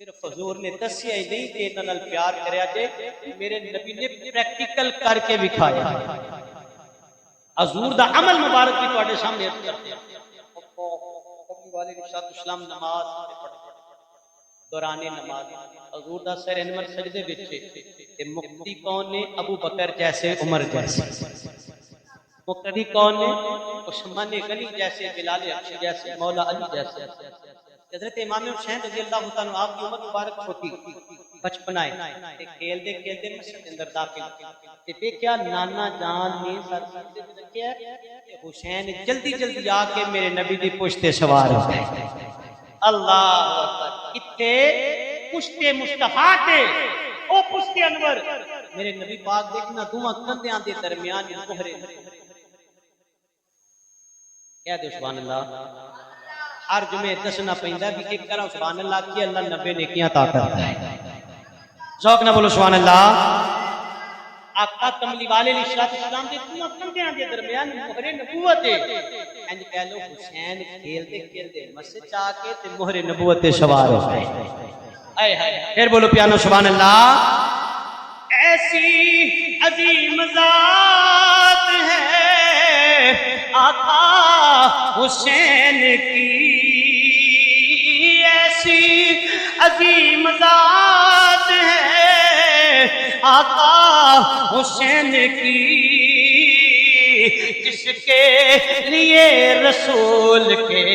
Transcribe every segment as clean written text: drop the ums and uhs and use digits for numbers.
صرف حضور نے دسیا ہی نہیں کہ انہاں نال پیار کریا جے، میرے نبی نے پریکٹیکل کر کے دکھایا۔ حضور دا عمل مبارک بھی تواڈے سامنے کرتے ہیں۔ نبی والے السلام نماز دوران نماز حضور دا سر انور سجدے وچ تے مقتدی کون نے؟ ابو بکر جیسے، عمر جیسے۔ مقتدی کون نے؟ عثمان غنی جیسے، بلال حبشی جیسے، مولا علی جیسے۔ حضرت امام حسین رضی اللہ تعالیٰ آپ کی عمر مبارک چھوٹی بچپن آئے تے کھیلدے کھیلدے مسجد اندر داخل تے دیکھیا نانا جان نے سر سجدے تے رکھیا ہے، حسین جلدی جلدی آ کے میرے نبی دی پشت تے سوار ہو گئے۔ اللہ اکبر! اتنے پشت مصطفیٰ تے او پشت انور میرے نبی پاک دیکھنا دوواں کندھیاں دے درمیان مہرے کہہ دو سبحان اللہ۔ ہر جمعے دسنا پیندا بھی ایک کرا سبحان اللہ کی اللہ 90 نیکیاں عطا کرتا ہے۔ ذوق نہ بولو سبحان اللہ۔ آقا کملی والے علیہ السلام دے دوواں کندھیاں دے درمیان مہر نبوت ہے۔ انج کہہ لو حسین کھیلدے کھیلدے مسجد آ کے تے مہر نبوت تے سوار ہو گئے۔ اے ہائے پھر بولو پیانو سبحان اللہ۔ ایسی عظیم ذات ہے آقا حسین کی، ایسی عظیم ذات ہے آقا حسین کی، جس کے لیے رسول کے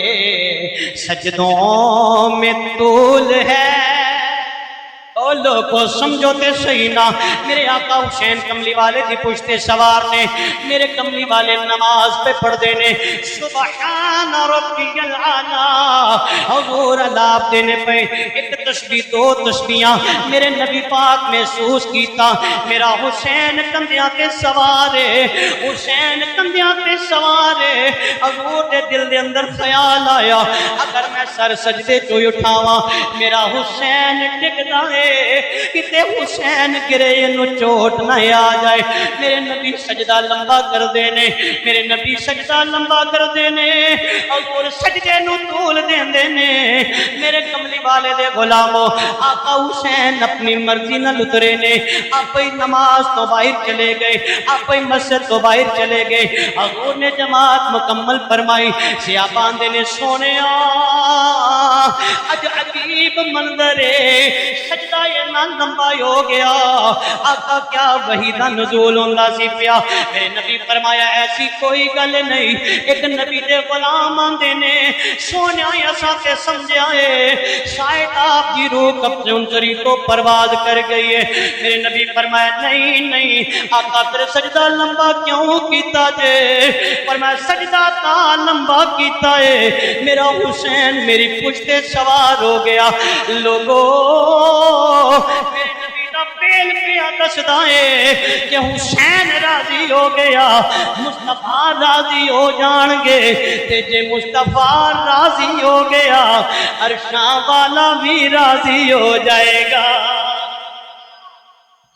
سجدوں میں طول ہے۔ لوگوں سمجھو تے صحیح نہ، میرے آقا حسین کملی والے دی پشت سوار نے، میرے کملی والے نماز پہ پڑھ دینے سبحان ربی العالی حضور اللہ دینے پہ ایک تسبیح دو تسبیحاں میرے نبی پاک محسوس کیتا میرا حسین کندھیاں تے سوار ہے، حسین کندھیاں تے سوار ہے۔ حضور دے دل دے اندر خیال آیا اگر میں سر سجدے چوں اٹھاواں میرا حسین ڈگدا ہے، کتے حسین گرے نو چوٹ نہ آ جائے۔ میرے نبی سجدہ لمبا کر دینے، میرے نبی سجدہ لمبا کر دینے، اور سجدے نو طول دین دینے۔ میرے کملی والے دے غلاموں آقا حسین اپنی مرضی نہ اترے نے، آپ ہی نماز تو باہر چلے گئے، آپ ہی مسجد تو باہر چلے گئے۔ حضور نے جماعت مکمل فرمائی، صحابہ نے سونے اج عجیب منظر ہے، سجدہ یہ نہ لمبا ہو گیا۔ آقا کیا وحی دا نزول ہوندا سی پیا؟ میرے نبی فرمایا ایسی کوئی گل نہیں، ایک نبی دے غلام آندے نے سونیا ایسا تے سمجھا ہے شاید آپ کی روح قبض انجری تو پرواز کر گئی ہے۔ میرے نبی فرمایا نہیں نہیں آقا پھر سجدہ لمبا کیوں کیتا جے؟ فرمایا سجدہ تا لمبا کیتا ہے میرا حسین میری پشت سوار ہو گیا۔ لوگوں میرے نبی دا پیل پیا دسدا ہے کہ حسین راضی ہو گیا مصطفیٰ راضی ہو جان گے، تے جے مصطفیٰ راضی ہو گیا عرشاں والا بھی راضی ہو جائے گا۔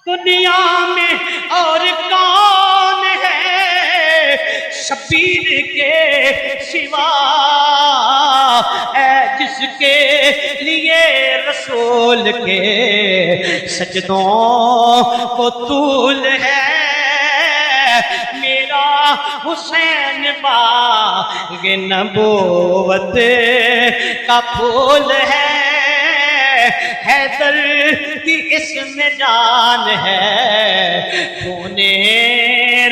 دنیا میں اور کون ہے شبیر کے سوا ہے جس کے لیے رسول کے سجدوں کو طول ہے؟ میرا حسین باغ نبوت کا پھول ہے، حیدر کی اس میں جان ہے، خون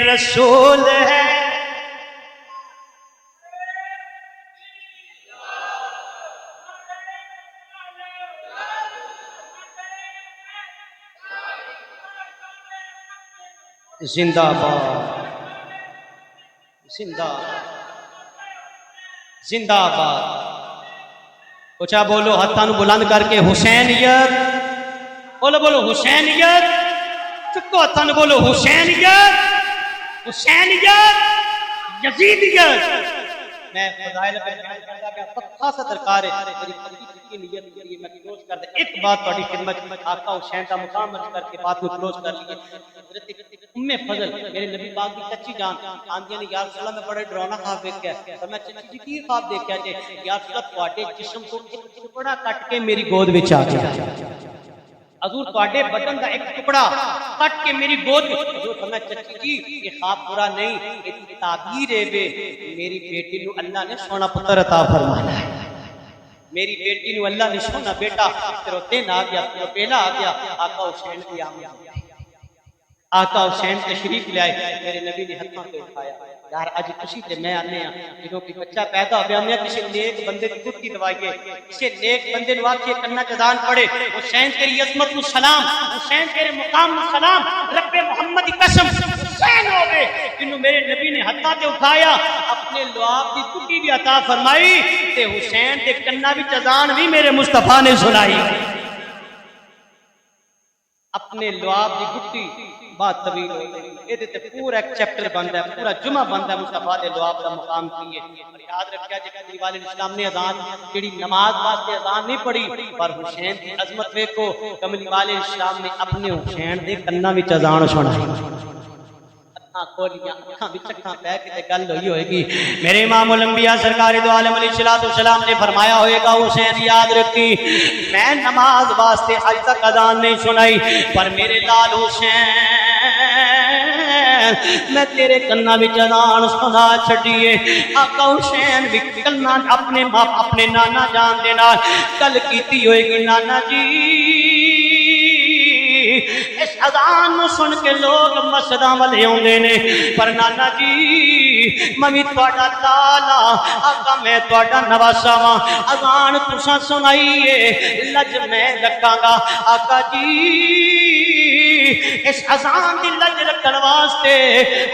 رسول ہے۔ زندہ باد زندہ زندہ باد۔ اچھا بولو ہاتھاں نو بلند کر کے حسینیت بولو، بولو حسینیت، چکو ہاتھاں نو بولو حسینیت، حسینیت، یزیدیت۔ میں فضائل پکا سا درکار ہے نیت کے لیے میں کلوز کر دے ایک بات تہاڈی خدمت آقا حسین کا مقام عرض کر کے بات کو کلوز کر لیے۔ فضل میرے نبی پاک کی چچی جان آندیاں نے یا رسول اللہ میں بڑے ڈراؤنا خواب دیکھا ہے، اور میں چچی جی کی خواب دیکھا جے یا رسول اللہ تواڈے جسم تو ایک ٹکڑا کٹ کے میری گود وچ آ گیا، حضور تواڈے بدن دا ایک ٹکڑا کٹ کے میری گود وچ، حضور فرمایا چچی جی یہ خواب پورا نہیں، یہ تعبیر ہے وے میری بیٹی نو اللہ نے سونا پتر عطا فرمایا ہے، میری بیٹی نو اللہ نے سونا بیٹا تیرو دن آ گیا، تیرو بیلا آ گیا، آقا حسین کی آمد آقا حسین تشریف لے آئے، میرے نبی نے ہتھاں تے اٹھایا، یار اج خوشی تے میں آنے ہاں جدوں کوئی بچہ پیدا ہو گیا، میں کسی نیک بندے دی گٹی دوائیے، کسی نیک بندے نو آکھے کنا چ اذان پڑھے، حسین تیری عظمت نو سلام، حسین تیرے مقام نو سلام، رب محمد دی قسم حسین ہوے جنوں میرے نبی نے ہتھاں تے اٹھایا، اپنے لعاب دی گٹی بھی عطا فرمائی تے حسین دے کنا وچ اذان بھی میرے مصطفیٰ نے سنائی، اپنے لعاب دی گٹی بات طویل ہو گئی، یہ تے پورا ایک چیپٹر بنتا ہے، پورا جمعہ بنتا ہے مصطفیٰ دے لعاب دا مقام کی ہے، اور یاد رکھیا جے کملی والے اسلام نے اذان جڑی نماز واسطے اذان نہیں پڑھی، پر حسین دی عظمت ویکھو کملی والے اسلام نے اپنے حسین دے کناں وچ اذان سنائی، اکھاں کھولیاں اکھاں وچ اکھاں پے کے گل ہوئی ہوئے گی، میرے امام الانبیاء سرکار دو عالم علیہ الصلوۃ والسلام نے فرمایا ہوئے گا حسین یاد رکھی میں نماز واسطے اج تک اذان نہیں سنائی، پر میرے لال حسین میں تیرے کنا وچ اذان سنا چھڈیے، آقا حسین بھی کنا اپنے نانا جان دے نال گل کیتی ہوئے گی، نانا جی اس اذان نو سن کے لوگ مسجداں والے اوندے نے، پر نانا جی میں بھی تہاڈا لالا آقا میں تہاڈا نواسا واں، اذان تساں سنائیے لج میں رکھاں گا، آقا جی اس اذان دی لج رکھن واسطے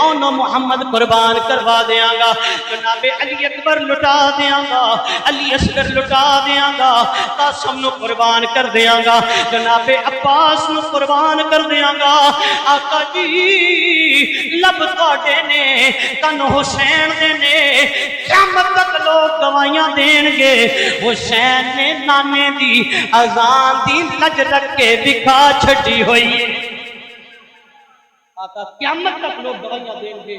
اونوں محمد قربان کروا دیاں گا، جناب علی اکبر لٹا دیاں گا، علی اصغر لٹا دیاں گا، قاسم نو قربان کر دیاں گا، جناب عباس نو قربان کر دیاں گا، آقا جی لب تواڈے نے کن حسین دے نے، قیامت تک لوگ گواہیاں دین گے حسین نے نانے دی اذان دی لج رکھ کے دکھا چھڈی ہوئی ہے، آقا قیامت تک لوگ گواہیاں دین گے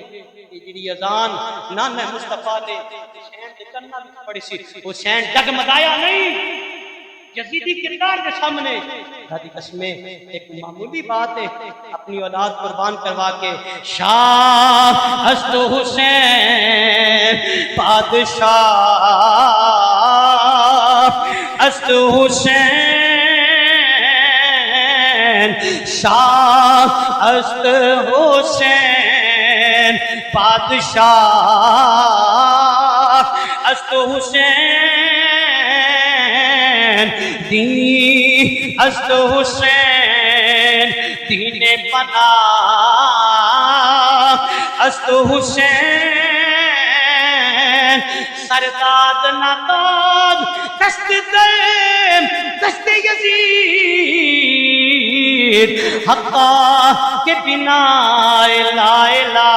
کہ جڑی اذان نانا مصطفیٰ نے حسین دے کنا وچ پڑھی سی، حسین ڈگمگایا نہیں یزیدی کردار کے سامنے، خدا دی قسم ایک معمولی بات ہے اپنی اولاد قربان کروا کے، شاہ است حسین بادشاہ است حسین شاہ است حسین بادشاہ است حسین دین است حسین دین بنا است حسین سرداد نقاد دست یزید حقا کے بنا لا الہ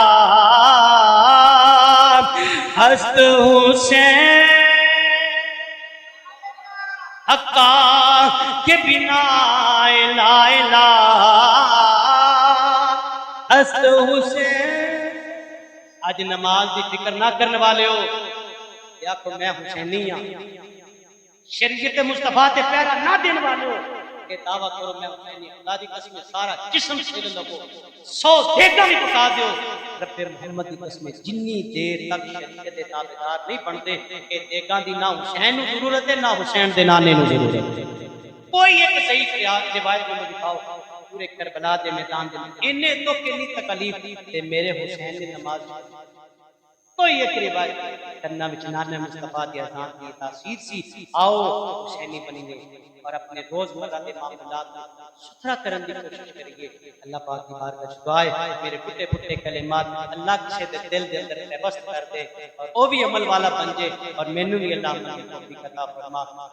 است حسین حقا کے بنا لا الہ است حسین، آج نماز دی فکر نہ کرنے والے ہو یا کو میں حسینی ہاں، شریعت مصطفیٰ تے پیرا نہ دین والے ہو کہ دعویٰ کرو میں حسینی، خدا دی قسم سارا جسم سے لگو 100 دیگا بھی بتا دیو، رب محمد دی قسم جنی دیر تک شریعت دے تابعدار نہیں بنتے کہ دیگاں دی نہ حسین نو ضرورت ہے نہ حسین دے نانے نو ضرورت ہے، کوئی ایک صحیح روایت میں دکھاؤ پورے کربلا دے میدان دے انہیں تو کنی تکلیف تے میرے حسین نے نماز کوئی ایک روایت کرنا وچ نانے مصطفیٰ دی اذان دی تاثیر سی، آؤ حسینی بنیے اور اپنے روزمرہ کے معاملات ستھرا کرن دی کوشش کریے، اللہ پاک کی بارگاہ وچ دعا ہے میرے پھٹے پھٹے کلمات اللہ کسے دے دل دے اندر بست کر دے اور وہ بھی عمل والا بن جائے اور مینوں بھی اللہ عمل کی توفیق عطا فرما۔